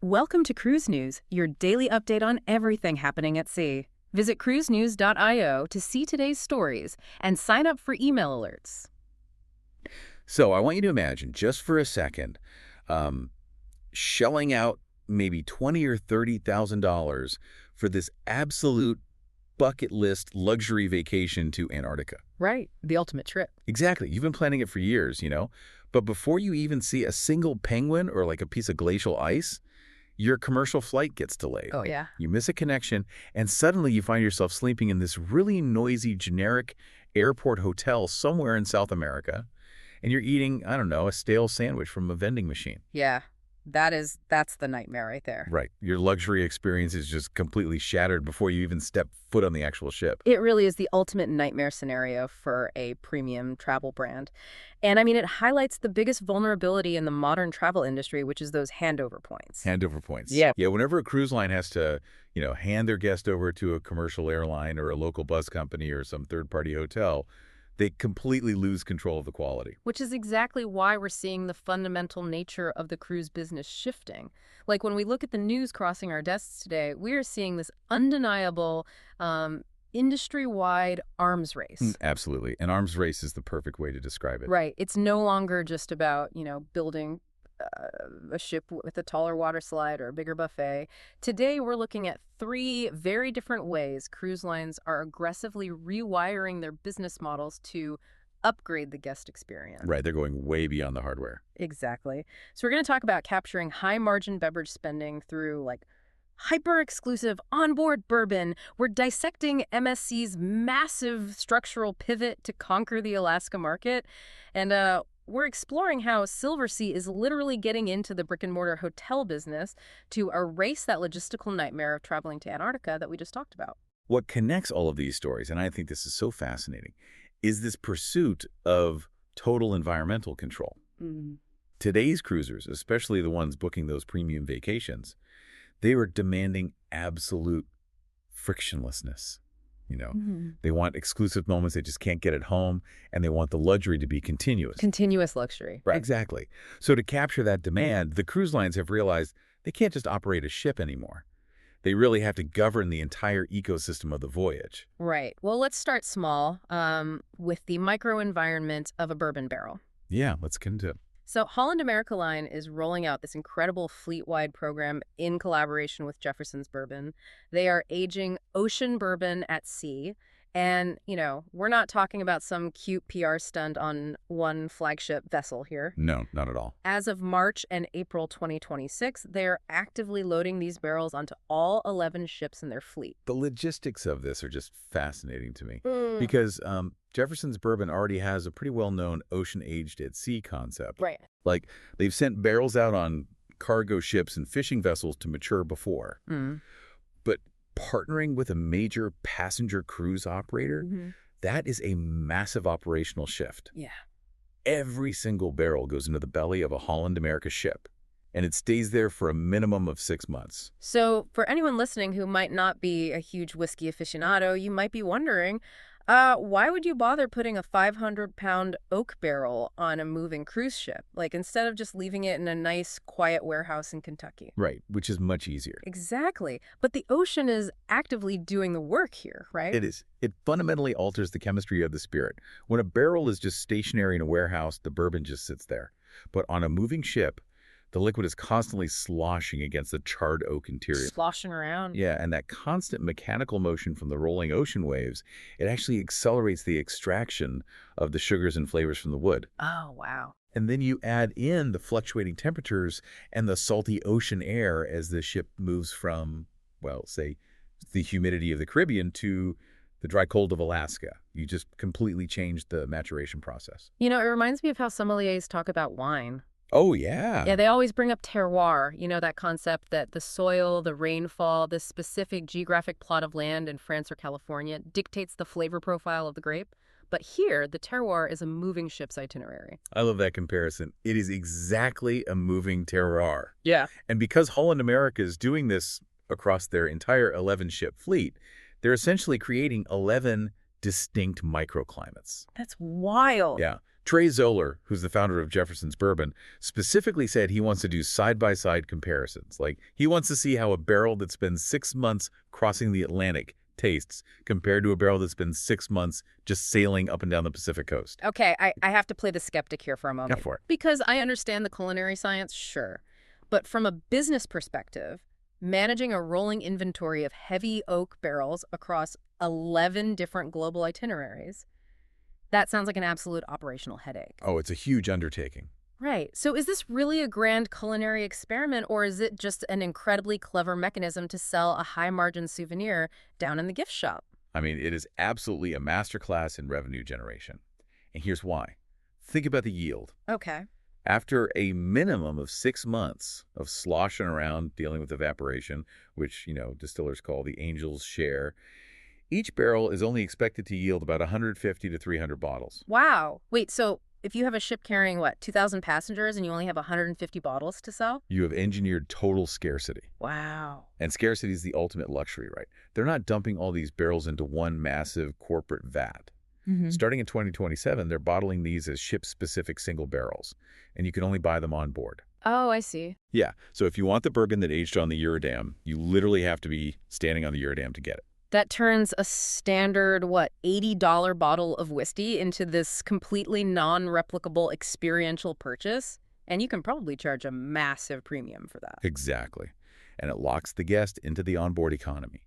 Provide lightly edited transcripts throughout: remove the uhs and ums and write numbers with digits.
Welcome to Cruise News, your daily update on everything happening at sea. Visit cruisenews.io to see today's stories and sign up for email alerts. So I want you to imagine, just for a second, shelling out maybe $20,000 or $30,000 for this absolute bucket list luxury vacation to Antarctica. Right, the ultimate trip. Exactly. You've been planning it for years, But before you even see a single penguin or like a piece of glacial ice, your commercial flight gets delayed. Oh, yeah. You miss a connection, and suddenly you find yourself sleeping in this really noisy, generic airport hotel somewhere in South America, and you're eating, I don't know, a stale sandwich from a vending machine. Yeah, that's the nightmare right there. Right. Your luxury experience is just completely shattered before you even step foot on the actual ship. It really is the ultimate nightmare scenario for a premium travel brand. And I mean, it highlights the biggest vulnerability in the modern travel industry, which is those handover points. Handover points. Yeah. Yeah, whenever a cruise line has to, hand their guest over to a commercial airline or a local bus company or some third-party hotel, they completely lose control of the quality. Which is exactly why we're seeing the fundamental nature of the cruise business shifting. Like when we look at the news crossing our desks today, we are seeing this undeniable industry-wide arms race. Absolutely. An arms race is the perfect way to describe it. Right. It's no longer just about, building a ship with a taller water slide or a bigger buffet. Today, we're looking at three very different ways cruise lines are aggressively rewiring their business models to upgrade the guest experience. Right. They're going way beyond the hardware. Exactly. So we're going to talk about capturing high-margin beverage spending through, hyper-exclusive onboard bourbon. We're dissecting MSC's massive structural pivot to conquer the Alaska market. And we're exploring how Silversea is literally getting into the brick-and-mortar hotel business to erase that logistical nightmare of traveling to Antarctica that we just talked about. What connects all of these stories, and I think this is so fascinating, is this pursuit of total environmental control. Today's cruisers, especially the ones booking those premium vacations, they were demanding absolute frictionlessness. They want exclusive moments they just can't get at home, and they want the luxury to be continuous. Continuous luxury. Right. Exactly. So to capture that demand, the cruise lines have realized they can't just operate a ship anymore. They really have to govern the entire ecosystem of the voyage. Right. Well, let's start small with the microenvironment of a bourbon barrel. Yeah, let's get into it. So Holland America line is rolling out this incredible fleetwide program in collaboration with Jefferson's Bourbon. They are aging ocean bourbon at sea. And, we're not talking about some cute PR stunt on one flagship vessel here. No, not at all. As of March and April 2026, they're actively loading these barrels onto all 11 ships in their fleet. The logistics of this are just fascinating to me because Jefferson's Bourbon already has a pretty well-known ocean-aged at sea concept. Right. Like, they've sent barrels out on cargo ships and fishing vessels to mature before. But partnering with a major passenger cruise operator, that is a massive operational shift. Yeah. Every single barrel goes into the belly of a Holland America ship, and it stays there for a minimum of 6 months. So for anyone listening who might not be a huge whiskey aficionado, you might be wondering, why would you bother putting a 500-pound oak barrel on a moving cruise ship? Instead of just leaving it in a nice, quiet warehouse in Kentucky. Right, which is much easier. Exactly. But the ocean is actively doing the work here, right? It is. It fundamentally alters the chemistry of the spirit. When a barrel is just stationary in a warehouse, the bourbon just sits there. But on a moving ship, the liquid is constantly sloshing against the charred oak interior. Sloshing around. Yeah, and that constant mechanical motion from the rolling ocean waves, it actually accelerates the extraction of the sugars and flavors from the wood. Oh, wow. And then you add in the fluctuating temperatures and the salty ocean air as the ship moves from, say, the humidity of the Caribbean to the dry cold of Alaska. You just completely change the maturation process. It reminds me of how sommeliers talk about wine. Oh, yeah. Yeah, they always bring up terroir, that concept that the soil, the rainfall, this specific geographic plot of land in France or California dictates the flavor profile of the grape. But here, the terroir is a moving ship's itinerary. I love that comparison. It is exactly a moving terroir. Yeah. And because Holland America is doing this across their entire 11-ship fleet, they're essentially creating 11 distinct microclimates. That's wild. Yeah. Trey Zoller, who's the founder of Jefferson's Bourbon, specifically said he wants to do side-by-side comparisons. Like, he wants to see how a barrel that spends 6 months crossing the Atlantic tastes compared to a barrel that's been 6 months just sailing up and down the Pacific coast. Okay, I have to play the skeptic here for a moment. Go for it. Because I understand the culinary science, sure. But from a business perspective, managing a rolling inventory of heavy oak barrels across 11 different global itineraries, that sounds like an absolute operational headache. Oh, it's a huge undertaking. Right. So is this really a grand culinary experiment, or is it just an incredibly clever mechanism to sell a high-margin souvenir down in the gift shop? I mean, it is absolutely a masterclass in revenue generation. And here's why. Think about the yield. Okay. After a minimum of 6 months of sloshing around dealing with evaporation, which, distillers call the angel's share, each barrel is only expected to yield about 150 to 300 bottles. Wow. Wait, so if you have a ship carrying, 2,000 passengers and you only have 150 bottles to sell? You have engineered total scarcity. Wow. And scarcity is the ultimate luxury, right? They're not dumping all these barrels into one massive corporate vat. Starting in 2027, they're bottling these as ship-specific single barrels, and you can only buy them on board. Oh, I see. Yeah, so if you want the bourbon that aged on the Eurodam, you literally have to be standing on the Eurodam to get it. That turns a standard, $80 bottle of whiskey into this completely non-replicable experiential purchase, and you can probably charge a massive premium for that. Exactly. And it locks the guest into the onboard economy.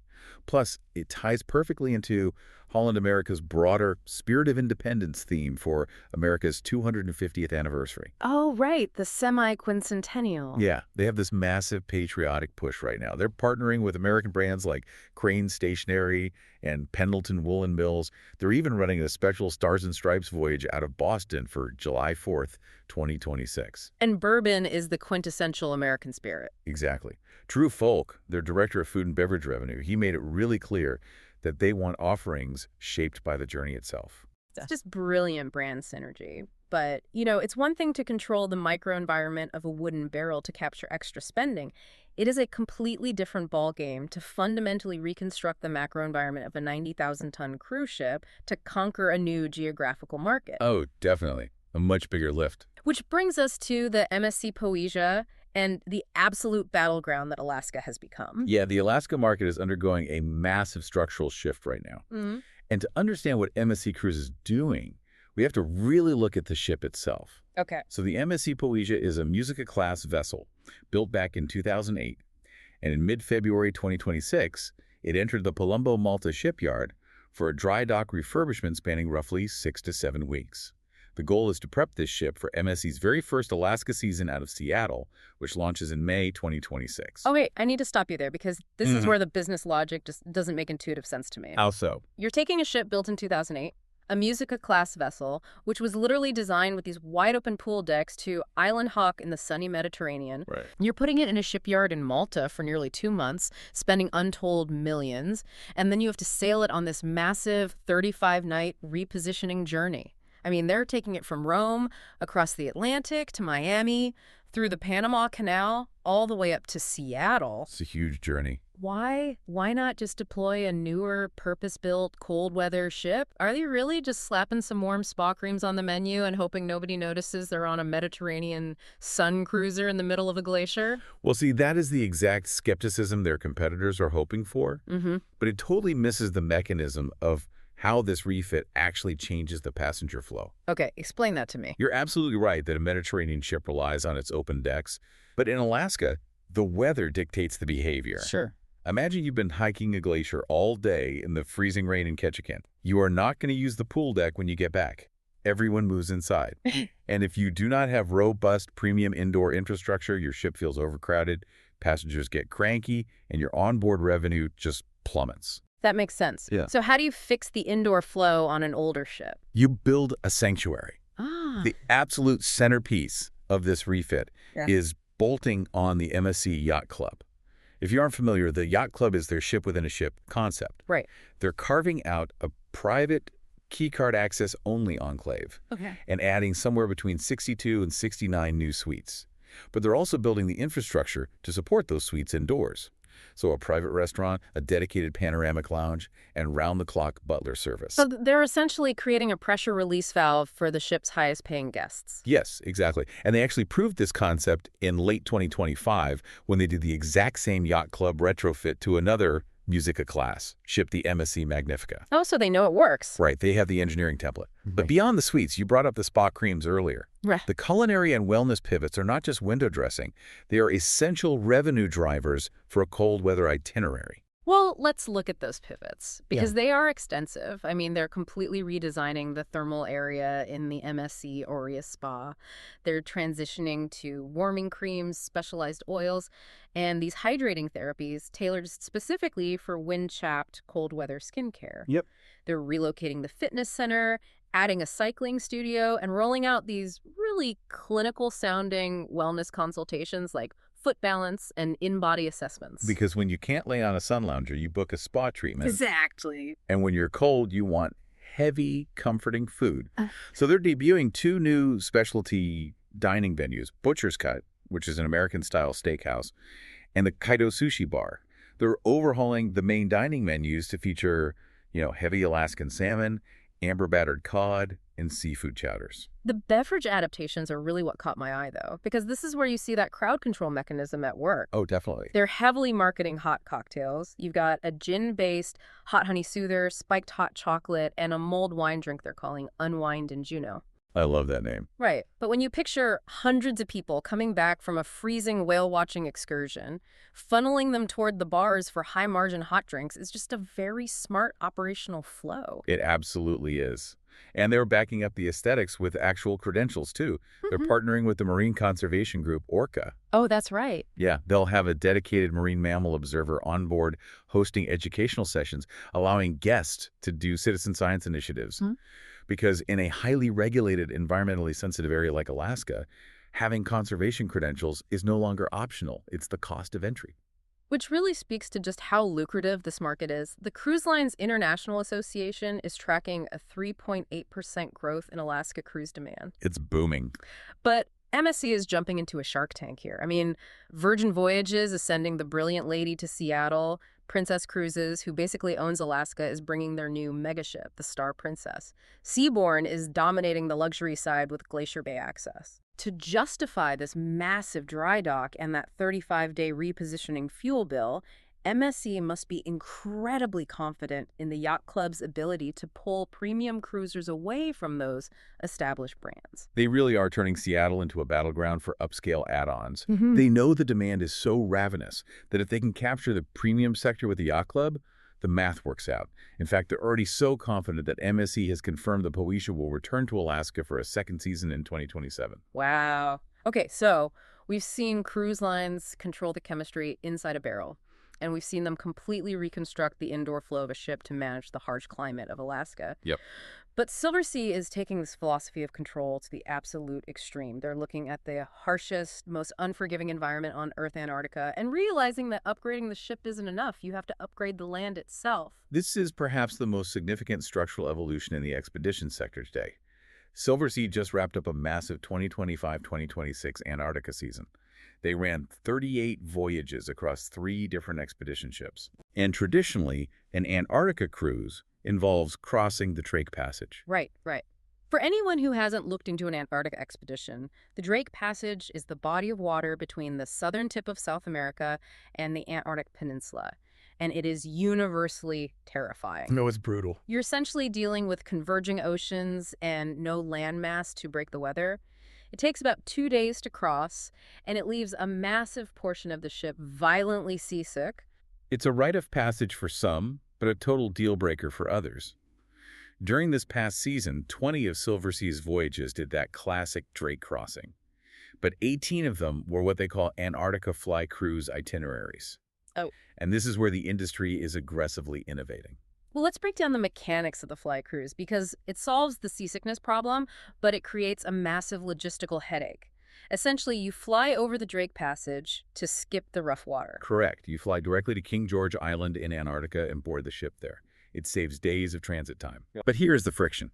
Plus, it ties perfectly into Holland America's broader Spirit of Independence theme for America's 250th anniversary. Oh, right, the semi-quincentennial. Yeah, they have this massive patriotic push right now. They're partnering with American brands like Crane Stationery and Pendleton Woolen Mills. They're even running a special Stars and Stripes voyage out of Boston for July 4th, 2026. And bourbon is the quintessential American spirit. Exactly. Drew Folk, their director of food and beverage revenue, he made it really clear that they want offerings shaped by the journey itself. It's just brilliant brand synergy. But, it's one thing to control the microenvironment of a wooden barrel to capture extra spending. It is a completely different ballgame to fundamentally reconstruct the macroenvironment of a 90,000-ton cruise ship to conquer a new geographical market. Oh, definitely. A much bigger lift. Which brings us to the MSC Poesia and the absolute battleground that Alaska has become. Yeah, the Alaska market is undergoing a massive structural shift right now. And to understand what MSC Cruise is doing, we have to really look at the ship itself. Okay. So the MSC Poesia is a Musica-class vessel built back in 2008. And in mid-February 2026, it entered the Palumbo, Malta shipyard for a dry dock refurbishment spanning roughly 6 to 7 weeks. The goal is to prep this ship for MSC's very first Alaska season out of Seattle, which launches in May 2026. Oh, wait, I need to stop you there because this is where the business logic just doesn't make intuitive sense to me. How so? You're taking a ship built in 2008, a Musica-class vessel, which was literally designed with these wide-open pool decks to island hawk in the sunny Mediterranean. Right. You're putting it in a shipyard in Malta for nearly 2 months, spending untold millions, and then you have to sail it on this massive 35-night repositioning journey. I mean, they're taking it from Rome, across the Atlantic to Miami, through the Panama Canal, all the way up to Seattle. It's a huge journey. Why not just deploy a newer, purpose-built, cold-weather ship? Are they really just slapping some warm spa creams on the menu and hoping nobody notices they're on a Mediterranean sun cruiser in the middle of a glacier? Well, see, that is the exact skepticism their competitors are hoping for. But it totally misses the mechanism of how this refit actually changes the passenger flow. Okay, explain that to me. You're absolutely right that a Mediterranean ship relies on its open decks. But in Alaska, the weather dictates the behavior. Sure. Imagine you've been hiking a glacier all day in the freezing rain in Ketchikan. You are not going to use the pool deck when you get back. Everyone moves inside. And if you do not have robust premium indoor infrastructure, your ship feels overcrowded, passengers get cranky, and your onboard revenue just plummets. That makes sense. Yeah. So how do you fix the indoor flow on an older ship? You build a sanctuary. Ah. The absolute centerpiece of this refit is bolting on the MSC Yacht Club. If you aren't familiar, the Yacht Club is their ship-within-a-ship concept. Right. They're carving out a private keycard access only enclave and adding somewhere between 62 and 69 new suites. But they're also building the infrastructure to support those suites indoors. So a private restaurant, a dedicated panoramic lounge, and round-the-clock butler service. So they're essentially creating a pressure release valve for the ship's highest-paying guests. Yes, exactly. And they actually proved this concept in late 2025 when they did the exact same Yacht Club retrofit to another Musica class, ship the MSC Magnifica. Oh, so they know it works. Right, they have the engineering template. But beyond the suites, you brought up the spa creams earlier. Right. The culinary and wellness pivots are not just window dressing. They are essential revenue drivers for a cold weather itinerary. Well, let's look at those pivots because they are extensive. I mean, they're completely redesigning the thermal area in the MSC Aureus Spa. They're transitioning to warming creams, specialized oils, and these hydrating therapies tailored specifically for wind-chapped cold weather skincare. Yep. They're relocating the fitness center, adding a cycling studio, and rolling out these really clinical-sounding wellness consultations like foot balance and in-body assessments. Because when you can't lay on a sun lounger, you book a spa treatment. Exactly. And when you're cold, you want heavy, comforting food. So they're debuting 2 new specialty dining venues, Butcher's Cut, which is an American-style steakhouse, and the Kaido Sushi Bar. They're overhauling the main dining menus to feature, heavy Alaskan salmon, amber-battered cod, and seafood chowders. The beverage adaptations are really what caught my eye, though, because this is where you see that crowd control mechanism at work. Oh, definitely. They're heavily marketing hot cocktails. You've got a gin-based hot honey soother, spiked hot chocolate, and a mulled wine drink they're calling Unwind in Juneau. I love that name. Right. But when you picture hundreds of people coming back from a freezing whale-watching excursion, funneling them toward the bars for high-margin hot drinks is just a very smart operational flow. It absolutely is. And they're backing up the aesthetics with actual credentials, too. They're partnering with the marine conservation group Orca. Oh, that's right. Yeah, they'll have a dedicated marine mammal observer on board hosting educational sessions, allowing guests to do citizen science initiatives. Because in a highly regulated, environmentally sensitive area like Alaska, having conservation credentials is no longer optional. It's the cost of entry. Which really speaks to just how lucrative this market is. The Cruise Lines International Association is tracking a 3.8% growth in Alaska cruise demand. It's booming. But MSC is jumping into a shark tank here. I mean, Virgin Voyages is sending the Brilliant Lady to Seattle. Princess Cruises, who basically owns Alaska, is bringing their new megaship, the Star Princess. Seabourn is dominating the luxury side with Glacier Bay access. To justify this massive dry dock and that 35-day repositioning fuel bill, MSC must be incredibly confident in the Yacht Club's ability to pull premium cruisers away from those established brands. They really are turning Seattle into a battleground for upscale add-ons. They know the demand is so ravenous that if they can capture the premium sector with the Yacht Club, the math works out. In fact, they're already so confident that MSC has confirmed the Poesia will return to Alaska for a second season in 2027. Wow. Okay, so we've seen cruise lines control the chemistry inside a barrel. And we've seen them completely reconstruct the indoor flow of a ship to manage the harsh climate of Alaska. Yep. But Silversea is taking this philosophy of control to the absolute extreme. They're looking at the harshest, most unforgiving environment on Earth, Antarctica, and realizing that upgrading the ship isn't enough. You have to upgrade the land itself. This is perhaps the most significant structural evolution in the expedition sector today. Silversea just wrapped up a massive 2025-2026 Antarctica season. They ran 38 voyages across 3 different expedition ships. And traditionally, an Antarctica cruise involves crossing the Drake Passage. Right. For anyone who hasn't looked into an Antarctic expedition, the Drake Passage is the body of water between the southern tip of South America and the Antarctic Peninsula. And it is universally terrifying. No, it's brutal. You're essentially dealing with converging oceans and no landmass to break the weather. It takes about 2 days to cross, and it leaves a massive portion of the ship violently seasick. It's a rite of passage for some, but a total deal-breaker for others. During this past season, 20 of Silversea's voyages did that classic Drake crossing. But 18 of them were what they call Antarctica fly cruise itineraries. Oh. And this is where the industry is aggressively innovating. Well, let's break down the mechanics of the fly cruise because it solves the seasickness problem, but it creates a massive logistical headache. Essentially, you fly over the Drake Passage to skip the rough water. Correct. You fly directly to King George Island in Antarctica and board the ship there. It saves days of transit time. But here's the friction.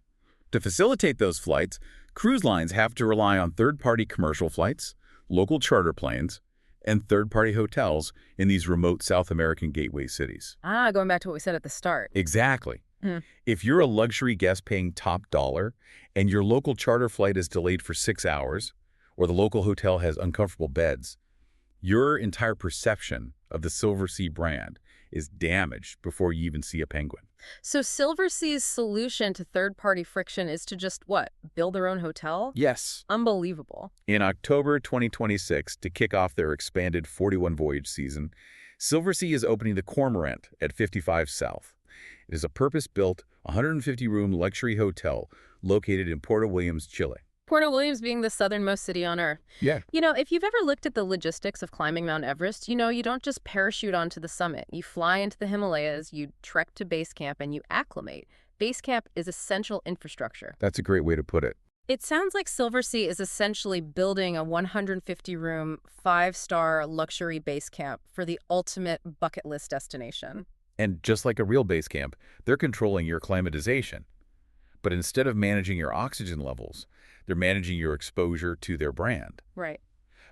To facilitate those flights, cruise lines have to rely on third-party commercial flights, local charter planes, and third-party hotels in these remote South American gateway cities. Ah, going back to what we said at the start. Exactly. Hmm. If you're a luxury guest paying top dollar and your local charter flight is delayed for 6 hours, or the local hotel has uncomfortable beds, your entire perception of the Silversea brand is damaged before you even see a penguin. So Silversea's solution to third-party friction is to just, what, build their own hotel? Yes. Unbelievable. In October 2026, to kick off their expanded 41-voyage season, Silversea is opening the Cormorant at 55 South. It is a purpose-built, 150-room luxury hotel located in Puerto Williams, Chile. Puerto Williams being the southernmost city on Earth. Yeah. You know, if you've ever looked at the logistics of climbing Mount Everest, you know, you don't just parachute onto the summit. You fly into the Himalayas, you trek to base camp, and you acclimate. Base camp is essential infrastructure. That's a great way to put it. It sounds like Silversea is essentially building a 150-room, 5-star luxury base camp for the ultimate bucket list destination. And just like a real base camp, they're controlling your climatization. But instead of managing your oxygen levels, they're managing your exposure to their brand. Right.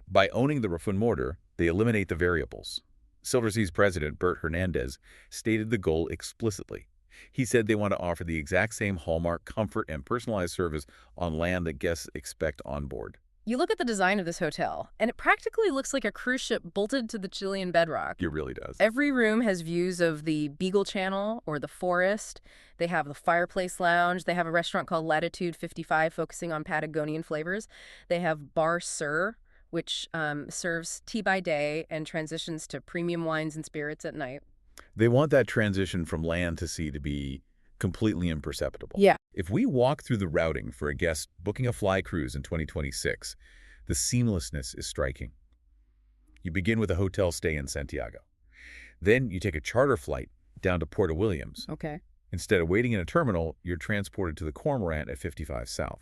By owning the roof and mortar, they eliminate the variables. Silversea's president, Bert Hernandez, stated the goal explicitly. He said they want to offer the exact same hallmark, comfort, and personalized service on land that guests expect on board. You look at the design of this hotel, and it practically looks like a cruise ship bolted to the Chilean bedrock. It really does. Every room has views of the Beagle Channel or the forest. They have the fireplace lounge. They have a restaurant called Latitude 55 focusing on Patagonian flavors. They have Bar Sur, which serves tea by day and transitions to premium wines and spirits at night. They want that transition from land to sea to be completely imperceptible. Yeah. If we walk through the routing for a guest booking a fly cruise in 2026, the seamlessness is striking. You begin with a hotel stay in Santiago. Then you take a charter flight down to Puerto Williams. Okay. Instead of waiting in a terminal, you're transported to the Cormorant at 55 South.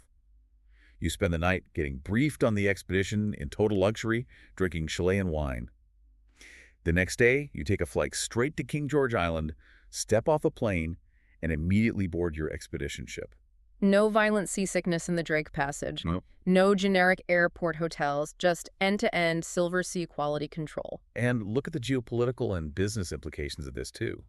You spend the night getting briefed on the expedition in total luxury, drinking Chilean wine. The next day, you take a flight straight to King George Island, step off the plane, and immediately board your expedition ship. No violent seasickness in the Drake Passage. Nope. No generic airport hotels, just end-to-end Silversea quality control. And look at the geopolitical and business implications of this, too.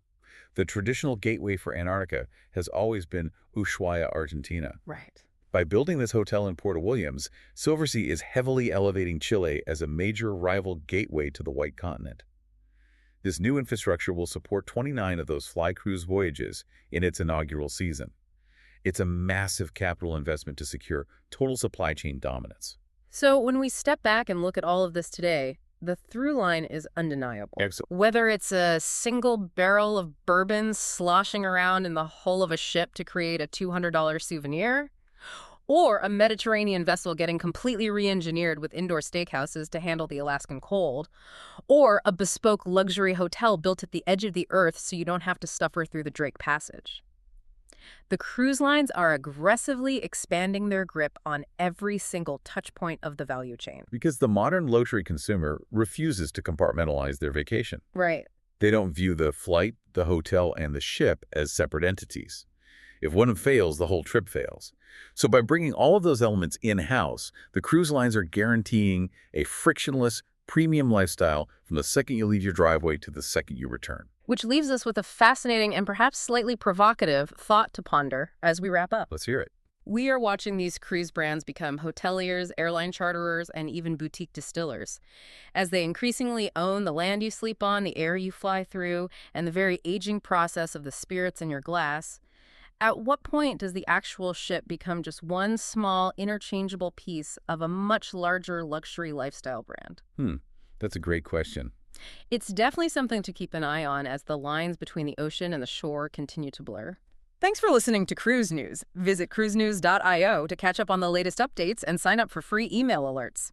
The traditional gateway for Antarctica has always been Ushuaia, Argentina. Right. By building this hotel in Puerto Williams, Silversea is heavily elevating Chile as a major rival gateway to the White Continent. This new infrastructure will support 29 of those fly cruise voyages in its inaugural season. It's a massive capital investment to secure total supply chain dominance. So when we step back and look at all of this today, the through line is undeniable. Excellent. Whether it's a single barrel of bourbon sloshing around in the hull of a ship to create a $200 souvenir, or a Mediterranean vessel getting completely re-engineered with indoor steakhouses to handle the Alaskan cold, or a bespoke luxury hotel built at the edge of the earth so you don't have to suffer through the Drake Passage. The cruise lines are aggressively expanding their grip on every single touch point of the value chain. Because the modern luxury consumer refuses to compartmentalize their vacation. Right. They don't view the flight, the hotel, and the ship as separate entities. If one fails, the whole trip fails. So by bringing all of those elements in-house, the cruise lines are guaranteeing a frictionless, premium lifestyle from the second you leave your driveway to the second you return. Which leaves us with a fascinating and perhaps slightly provocative thought to ponder as we wrap up. Let's hear it. We are watching these cruise brands become hoteliers, airline charterers, and even boutique distillers. As they increasingly own the land you sleep on, the air you fly through, and the very aging process of the spirits in your glass, at what point does the actual ship become just one small, interchangeable piece of a much larger luxury lifestyle brand? That's a great question. It's definitely something to keep an eye on as the lines between the ocean and the shore continue to blur. Thanks for listening to Cruise News. Visit cruisenews.io to catch up on the latest updates and sign up for free email alerts.